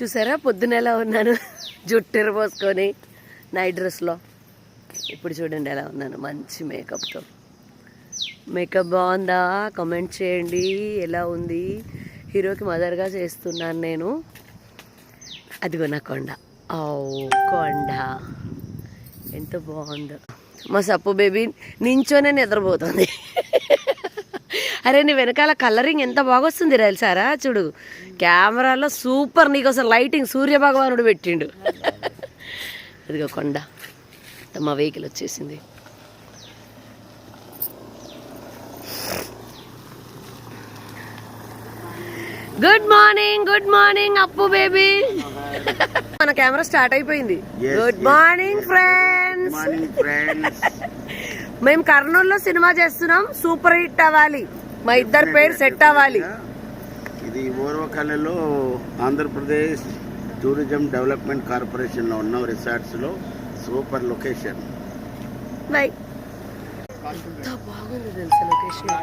చూసారా పొద్దున ఎలా ఉన్నాను, జుట్టు పోసుకొని నైట్ డ్రెస్లో. ఇప్పుడు చూడండి ఎలా ఉన్నాను, మంచి మేకప్తో. మేకప్ బాగుందా కామెంట్ చేయండి, ఎలా ఉంది. హీరోకి మదర్గా చేస్తున్నాను నేను. అదిగో నా కొండ, ఓ కొండ ఎంత బాగుందో. మా సప్పు బేబీ నించోనే నిద్రపోతుంది. అరే నీ వెనకాల కలరింగ్ ఎంత బాగా వస్తుంది తెలుసారా, చూడు కెమెరాలో సూపర్. నీకోసం లైటింగ్ సూర్య భగవానుడు పెట్టిండు. అదిగో కొండ, మా వెహికల్ వచ్చేసింది. గుడ్ మార్నింగ్, గుడ్ మార్నింగ్ అప్పు బేబీ. మన కెమెరా స్టార్ట్ అయిపోయింది. Good morning friends. మేము కర్నూలులో సినిమా చేస్తున్నాం, సూపర్ హిట్ అవ్వాలి, మా ఇద్దరు పేరు సెట్ అవ్వాలి. ఇది ఓర్వకల్లులో ఆంధ్రప్రదేశ్ టూరిజం డెవలప్మెంట్ కార్పొరేషన్ లో ఉన్న రిసార్ట్స్ లో సూపర్ లొకేషన్. బాగుంది తెలుసా లొకేషన్.